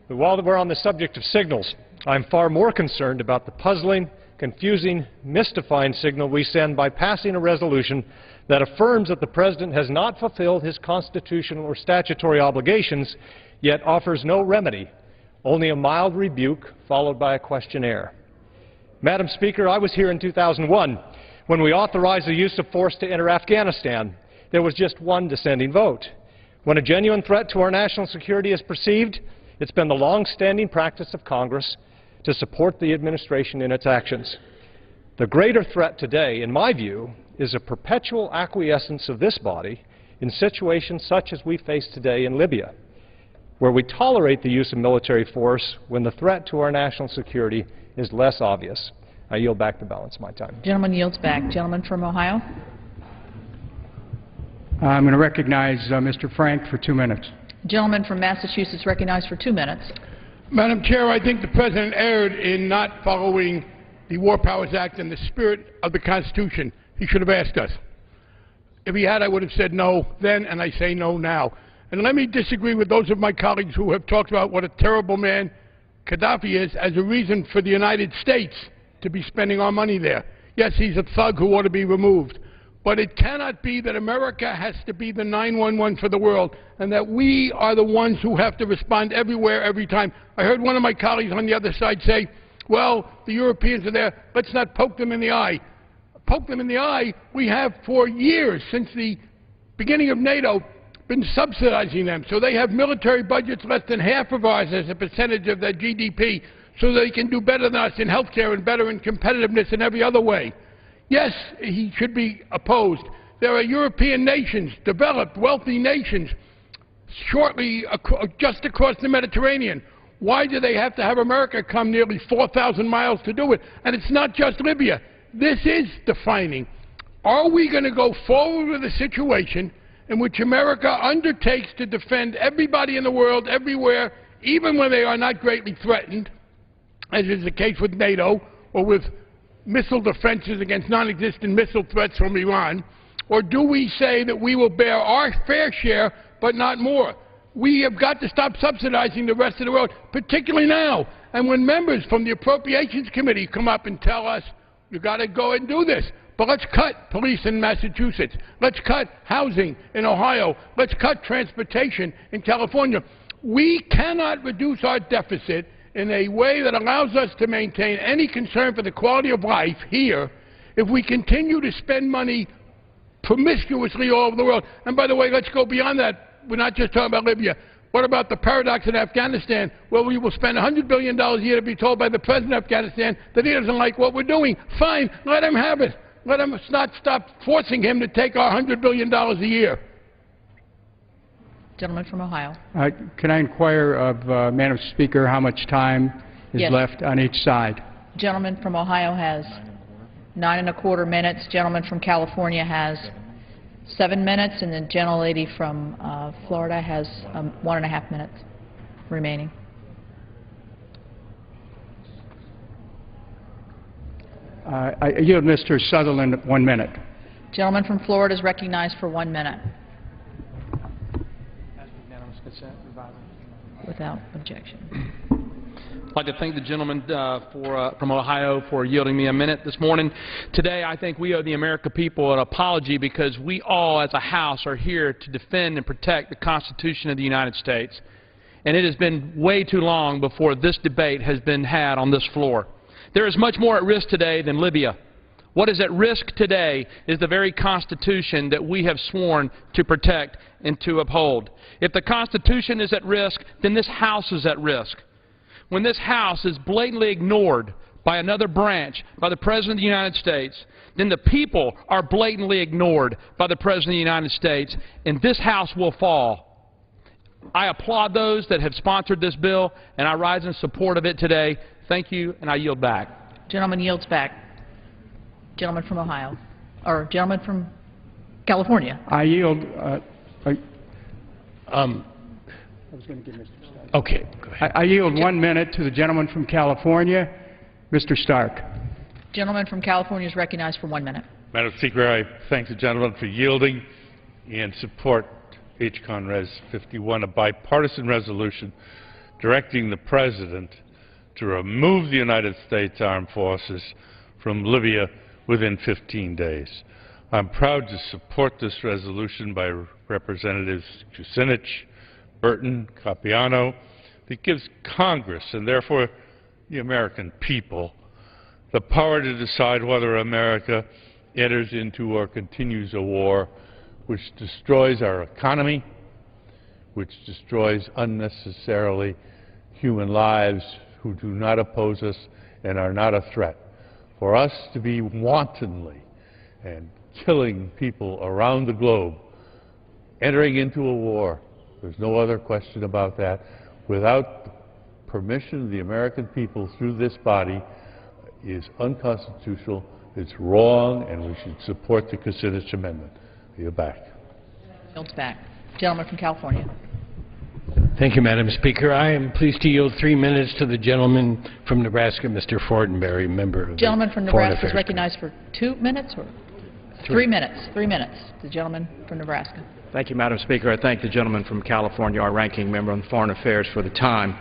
S17: But while we're on the subject of signals, I'm far more concerned about the puzzling, confusing, mystifying signal we send by passing a resolution that affirms that the President has not fulfilled his constitutional or statutory obligations, yet offers no remedy, only a mild rebuke followed by a questionnaire. Madam Speaker, I was here in 2001 when we authorized the use of force to enter Afghanistan. There was just one dissenting vote. When a genuine threat to our national security is perceived, it's been the long-standing practice of Congress to support the administration in its actions. The greater threat today, in my view, is a perpetual acquiescence of this body in situations such as we face today in Libya, where we tolerate the use of military force when the threat to our national security is less obvious. I yield back the balance of my time.
S2: Gentleman yields back. Gentleman from Ohio.
S3: I'm going to recognize Mr. Frank for 2 minutes.
S2: Gentleman from Massachusetts recognized for 2 minutes.
S18: Madam Chair, I think the President erred in not following the War Powers Act and the spirit of the Constitution. He should have asked us. If he had, I would have said no then, and I say no now. And let me disagree with those of my colleagues who have talked about what a terrible man Gaddafi is as a reason for the United States to be spending our money there. Yes, he's a thug who ought to be removed. But it cannot be that America has to be the 911 for the world and that we are the ones who have to respond everywhere, every time. I heard one of my colleagues on the other side say, well, the Europeans are there, let's not poke them in the eye. Poke them in the eye? We have for years, since the beginning of NATO, been subsidizing them. So they have military budgets less than half of ours as a percentage of their GDP, so they can do better than us in health care and better in competitiveness in every other way. Yes, he should be opposed. There are European nations, developed, wealthy nations, just across the Mediterranean. Why do they have to have America come nearly 4,000 miles to do it? And it's not just Libya. This is defining. Are we going to go forward with a situation in which America undertakes to defend everybody in the world, everywhere, even when they are not greatly threatened, as is the case with NATO or with missile defenses against non-existent missile threats from Iran? Or do we say that we will bear our fair share but not more? We have got to stop subsidizing the rest of the world, particularly now, And when members from the Appropriations Committee come up and tell us, you got to go and do this, but let's cut police in Massachusetts, let's cut housing in Ohio, let's cut transportation in California. We cannot reduce our deficit in a way that allows us to maintain any concern for the quality of life here if we continue to spend money promiscuously all over the world. And by the way, let's go beyond that. We're not just talking about Libya. What about the paradox in Afghanistan, where we will spend $100 billion a year to be told by the president of Afghanistan that he doesn't like what we're doing? Fine, let him have it. Let him not stop forcing him to take our $100 billion a year.
S2: Gentleman from Ohio.
S3: Can I inquire of Madam Speaker how much time is
S2: Yes.
S3: left on each side?
S2: Gentleman from Ohio has 9¼ minutes. Gentleman from California has 7 minutes, and the gentlelady from Florida has 1½ minutes remaining.
S3: I yield Mr. Sutherland 1 minute.
S2: Gentleman from Florida is recognized for 1 minute. Without objection.
S19: I'd like to thank the gentleman from Ohio for yielding me a minute this morning. Today, I think we owe the American people an apology because we all, as a House, are here to defend and protect the Constitution of the United States. And it has been way too long before this debate has been had on this floor. There is much more at risk today than Libya. What is at risk today is the very Constitution that we have sworn to protect and to uphold. If the Constitution is at risk, then this House is at risk. When this House is blatantly ignored by another branch, by the President of the United States, then the people are blatantly ignored by the President of the United States, and this House will fall. I applaud those that have sponsored this bill, and I rise in support of it today. Thank you, and I yield back.
S2: Gentleman yields back. Gentleman from Ohio, or gentleman from California.
S3: I yield.
S5: I
S3: was going to give Mr. Stark.
S5: Okay, go ahead.
S3: I yield 1 minute to the gentleman from California, Mr. Stark.
S2: Gentleman from California is recognized for 1 minute.
S20: Madam Speaker, I thank the gentleman for yielding and support H. Con. Res. 51, a bipartisan resolution directing the President to remove the United States Armed Forces from Libya within 15 days. I'm proud to support this resolution by Representatives Kucinich, Burton, Capiano, that gives Congress, and therefore the American people, the power to decide whether America enters into or continues a war which destroys our economy, which destroys unnecessarily human lives who do not oppose us and are not a threat. For us to be wantonly and killing people around the globe, entering into a war, there's no other question about that, without the permission of the American people through this body is unconstitutional, it's wrong, and we should support the Kucinich Amendment. You're back.
S2: Yields back. Gentleman from California.
S5: Thank you, Madam Speaker. I am pleased to yield 3 minutes to the gentleman from Nebraska, Mr. Fortenberry, member of
S2: Gentleman
S5: the
S2: from
S5: Foreign
S2: Nebraska is
S5: Affairs
S2: recognized for 2 minutes or 3 minutes. 3 minutes. The gentleman from Nebraska.
S21: Thank you, Madam Speaker. I thank the gentleman from California, our ranking member on Foreign Affairs, for the time.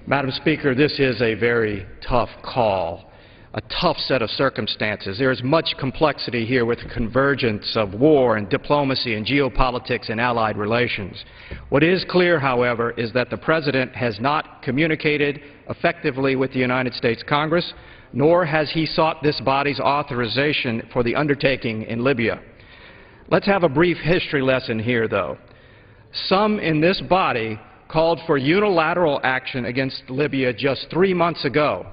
S21: Madam Speaker, this is a very tough call, a tough set of circumstances. There is much complexity here with the convergence of war and diplomacy and geopolitics and allied relations. What is clear, however, is that the President has not communicated effectively with the United States Congress, nor has he sought this body's authorization for the undertaking in Libya. Let's have a brief history lesson here, though. Some in this body called for unilateral action against Libya just 3 months ago.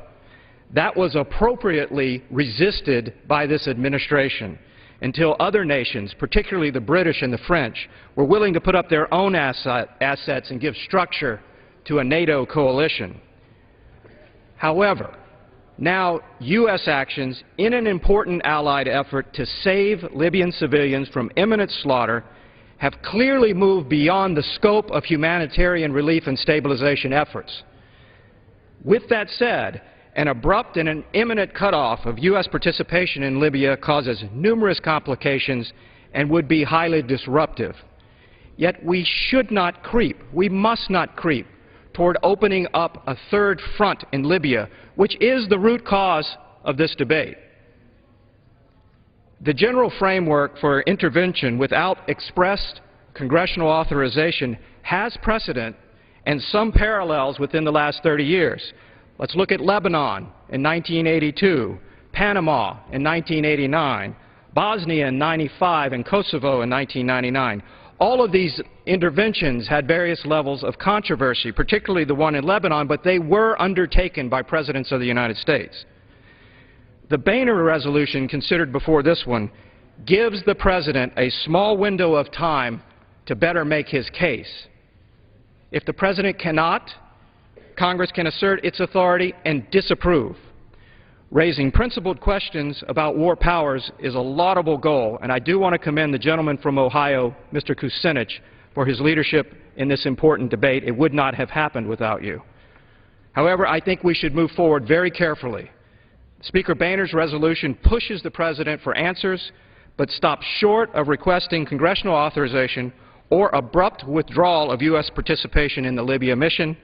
S21: That was appropriately resisted by this administration until other nations, particularly the British and the French, were willing to put up their own assets and give structure to a NATO coalition. However, now U.S. actions in an important allied effort to save Libyan civilians from imminent slaughter have clearly moved beyond the scope of humanitarian relief and stabilization efforts. With that said, an abrupt and an imminent cutoff of U.S. participation in Libya causes numerous complications and would be highly disruptive. Yet we should not creep, we must not creep toward opening up a third front in Libya, which is the root cause of this debate. The general framework for intervention without expressed congressional authorization has precedent and some parallels within the last 30 years. Let's look at Lebanon in 1982, Panama in 1989, Bosnia in 95, and Kosovo in 1999. All of these interventions had various levels of controversy, particularly the one in Lebanon, but they were undertaken by presidents of the United States. The Boehner resolution considered before this one gives the president a small window of time to better make his case. If the president cannot, Congress can assert its authority and disapprove. Raising principled questions about war powers is a laudable goal, and I do want to commend the gentleman from Ohio, Mr. Kucinich, for his leadership in this important debate. It would not have happened without you. However, I think we should move forward very carefully. Speaker Boehner's resolution pushes the president for answers, but stops short of requesting congressional authorization or abrupt withdrawal of U.S. participation in the Libya mission.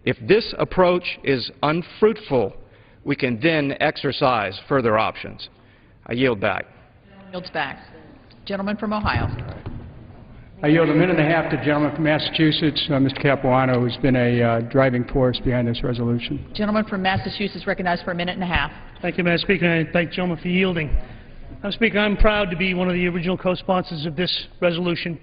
S21: If this approach is unfruitful, we can then exercise further options. I yield back.
S2: Yields back. Gentleman from Ohio.
S3: I yield a minute and a half to the gentleman from Massachusetts, Mr. Capuano, who's been a driving force behind this resolution.
S2: Gentleman from Massachusetts recognized for a minute and a half.
S6: Thank you, Madam Speaker, and I thank the gentleman for yielding. Madam Speaker, I'm proud to be one of the original co-sponsors of this resolution,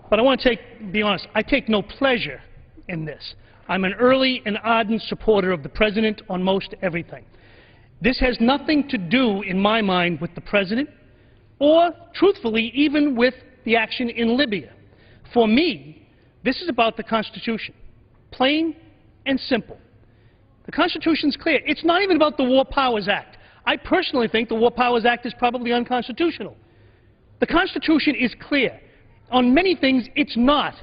S6: but I want to be honest, I take no pleasure in this. I'm an early and ardent supporter of the President on most everything. This has nothing to do, in my mind, with the President or, truthfully, even with the action in Libya. For me, this is about the Constitution, plain and simple. The Constitution's clear. It's not even about the War Powers Act. I personally think the War Powers Act is probably unconstitutional. The Constitution is clear. On many things, it's not.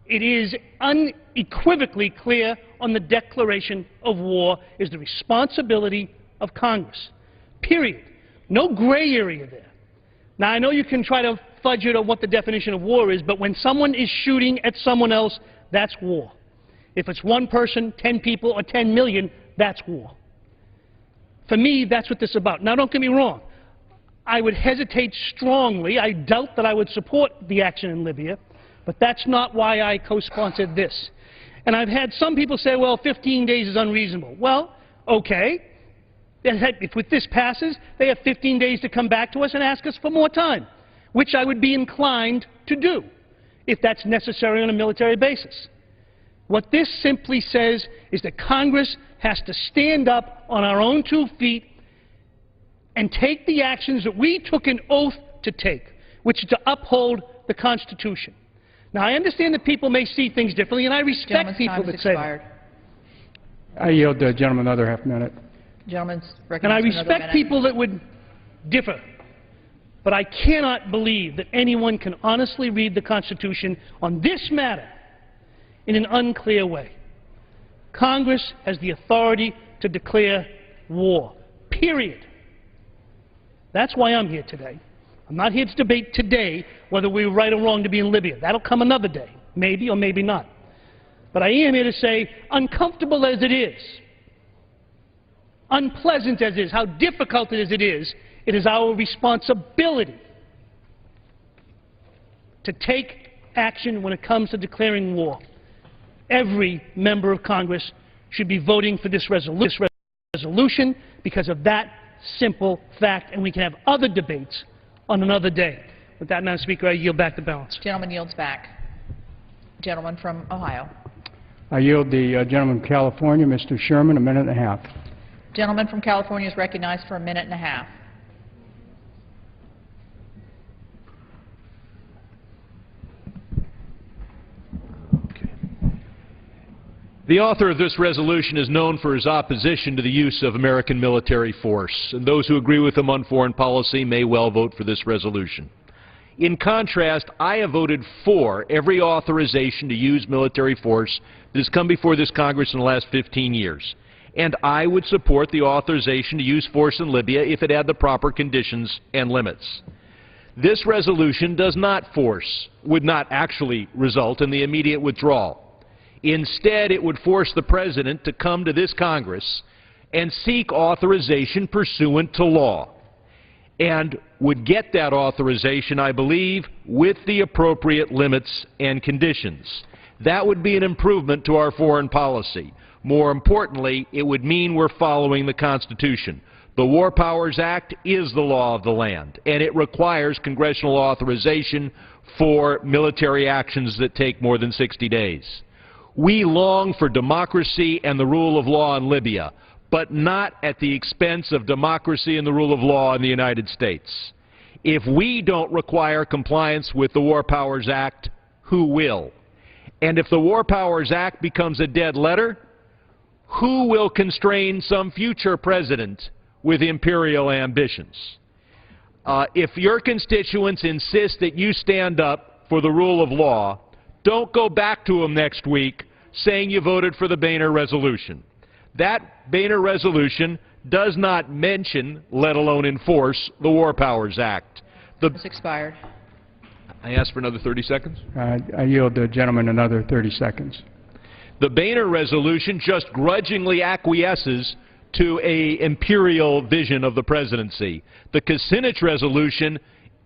S6: It is unequivocally clear on the declaration of war is the responsibility of Congress. Period. No gray area there. Now, I know you can try to fudge it on what the definition of war is, but when someone is shooting at someone else, that's war. If it's one person, 10 people, or 10 million, that's war. For me, that's what this is about. Now, don't get me wrong. I would hesitate strongly. I doubt that I would support the action in Libya, but that's not why I co-sponsored this. And I've had some people say, well, 15 days is unreasonable. Well, okay. If this passes, they have 15 days to come back to us and ask us for more time, which I would be inclined to do if that's necessary on a military basis. What this simply says is that Congress has to stand up on our own 2 feet and take the actions that we took an oath to take, which is to uphold the Constitution. Now, I understand that people may see things differently, and I respect people that say that.
S3: I yield the gentleman another half minute.
S2: Gentleman's recognized.
S6: And I respect people that would differ, but I cannot believe that anyone can honestly read the Constitution on this matter in an unclear way. Congress has the authority to declare war, period. That's why I'm here today. I'm not here to debate today whether we were right or wrong to be in Libya. That'll come another day, maybe or maybe not. But I am here to say, uncomfortable as it is, unpleasant as it is, how difficult it is our responsibility to take action when it comes to declaring war. Every member of Congress should be voting for this resolution because of that simple fact, and we can have other debates on another day. With that, Madam Speaker, I yield back the balance.
S2: Gentleman yields back. Gentleman from Ohio.
S3: I yield the gentleman from California, Mr. Sherman, a minute and a half.
S2: Gentleman from California is recognized for a minute and a half.
S22: The author of this resolution is known for his opposition to the use of American military force, and those who agree with him on foreign policy may well vote for this resolution. In contrast, I have voted for every authorization to use military force that has come before this Congress in the last 15 years. And I would support the authorization to use force in Libya if it had the proper conditions and limits. This resolution would not actually result in the immediate withdrawal. Instead, it would force the President to come to this Congress and seek authorization pursuant to law, and would get that authorization, I believe, with the appropriate limits and conditions. That would be an improvement to our foreign policy. More importantly, it would mean we're following the Constitution. The War Powers Act is the law of the land, and it requires congressional authorization for military actions that take more than 60 days. We long for democracy and the rule of law in Libya, but not at the expense of democracy and the rule of law in the United States. If we don't require compliance with the War Powers Act, who will? And if the War Powers Act becomes a dead letter, who will constrain some future president with imperial ambitions? If your constituents insist that you stand up for the rule of law, don't go back to them next week saying you voted for the Boehner resolution. That Boehner resolution does not mention, let alone enforce, the War Powers Act.
S2: It's expired.
S22: I asked for another 30 seconds.
S3: I yield the gentleman another 30 seconds.
S22: The Boehner resolution just grudgingly acquiesces to an imperial vision of the presidency. The Kucinich resolution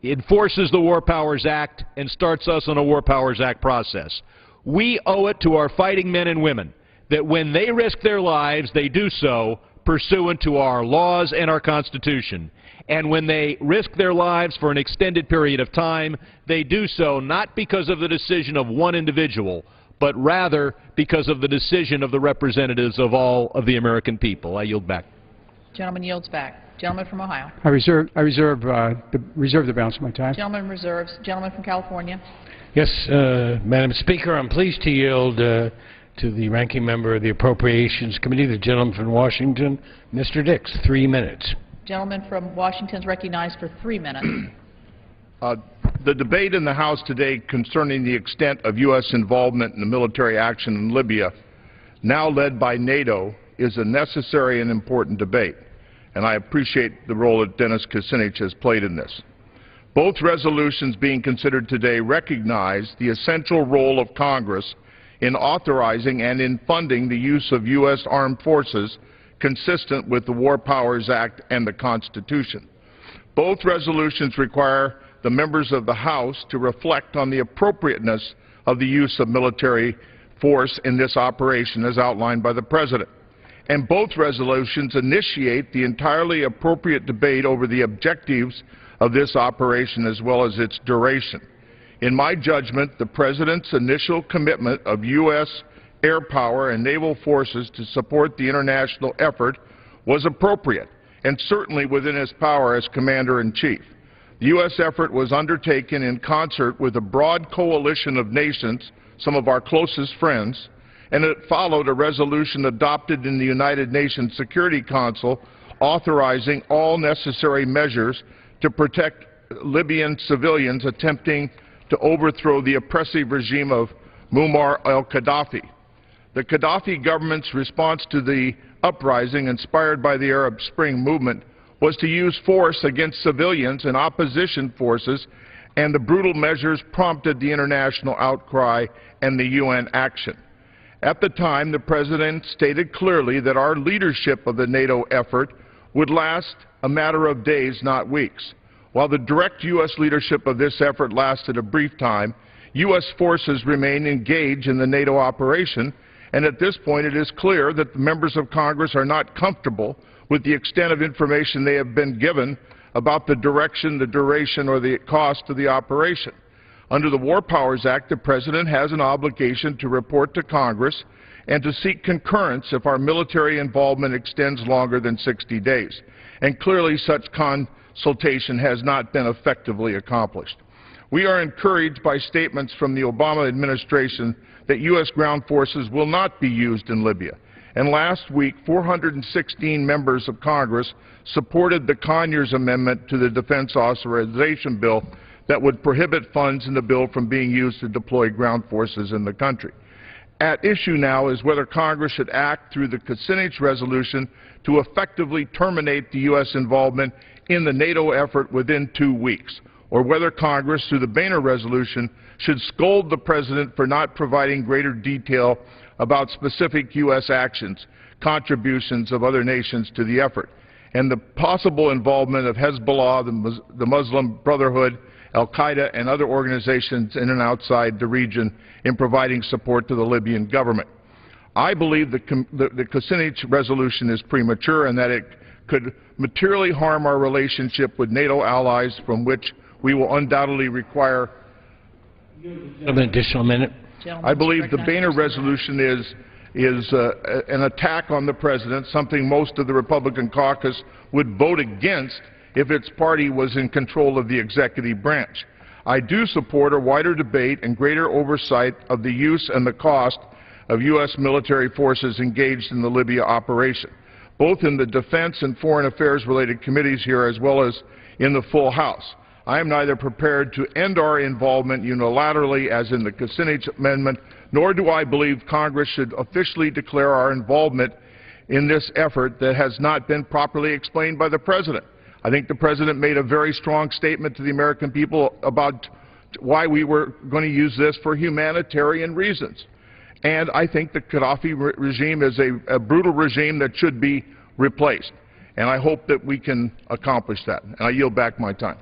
S22: enforces the War Powers Act and starts us on a War Powers Act process. We owe it to our fighting men and women that when they risk their lives, they do so pursuant to our laws and our Constitution. And when they risk their lives for an extended period of time, they do so not because of the decision of one individual, but rather because of the decision of the representatives of all of the American people. I yield back.
S2: Gentleman yields back. Gentleman from Ohio.
S3: I reserve the balance of my time.
S2: Gentleman reserves. Gentleman from California.
S5: Yes, Madam Speaker, I'm pleased to yield to the ranking member of the Appropriations Committee, the gentleman from Washington, Mr. Dix, 3 minutes.
S2: Gentleman from Washington is recognized for 3 minutes.
S1: The debate in the House today concerning the extent of U.S. involvement in the military action in Libya, now led by NATO, is a necessary and important debate, and I appreciate the role that Dennis Kucinich has played in this. Both resolutions being considered today recognize the essential role of Congress in authorizing and in funding the use of U.S. armed forces consistent with the War Powers Act and the Constitution. Both resolutions require the members of the House to reflect on the appropriateness of the use of military force in this operation as outlined by the President. And both resolutions initiate the entirely appropriate debate over the objectives of this operation as well as its duration. In my judgment, the President's initial commitment of U.S. air power and naval forces to support the international effort was appropriate and certainly within his power as Commander-in-Chief. The U.S. effort was undertaken in concert with a broad coalition of nations, some of our closest friends, and it followed a resolution adopted in the United Nations Security Council authorizing all necessary measures to protect Libyan civilians attempting to overthrow the oppressive regime of Muammar al-Gaddafi. The Gaddafi government's response to the uprising inspired by the Arab Spring movement was to use force against civilians and opposition forces, and the brutal measures prompted the international outcry and the UN action. At the time, the President stated clearly that our leadership of the NATO effort would last a matter of days, not weeks. While the direct U.S. leadership of this effort lasted a brief time, U.S. forces remain engaged in the NATO operation, and at this point it is clear that the members of Congress are not comfortable with the extent of information they have been given about the direction, the duration, or the cost of the operation. Under the War Powers Act, the President has an obligation to report to Congress and to seek concurrence if our military involvement extends longer than 60 days. And clearly such consultation has not been effectively accomplished. We are encouraged by statements from the Obama administration that U.S. ground forces will not be used in Libya. And last week, 416 members of Congress supported the Conyers Amendment to the Defense Authorization Bill that would prohibit funds in the bill from being used to deploy ground forces in the country. At issue now is whether Congress should act through the Kucinich resolution to effectively terminate the U.S. involvement in the NATO effort within 2 weeks, or whether Congress, through the Boehner resolution, should scold the President for not providing greater detail about specific U.S. actions, contributions of other nations to the effort, and the possible involvement of Hezbollah, the Muslim Brotherhood, al-Qaeda, and other organizations in and outside the region in providing support to the Libyan government. I believe the Kucinich resolution is premature and that it could materially harm our relationship with NATO allies, from which we will undoubtedly require.
S5: An additional minute.
S1: I believe the Boehner resolution is an attack on the President, something most of the Republican caucus would vote against if its party was in control of the executive branch. I do support a wider debate and greater oversight of the use and the cost of U.S. military forces engaged in the Libya operation, both in the Defense and Foreign Affairs-related committees here as well as in the full House. I am neither prepared to end our involvement unilaterally, as in the Kucinich Amendment, nor do I believe Congress should officially declare our involvement in this effort that has not been properly explained by the President. I think the President made a very strong statement to the American people about why we were going to use this for humanitarian reasons. And I think the Gaddafi regime is a brutal regime that should be replaced. And I hope that we can accomplish that. And I yield back my time.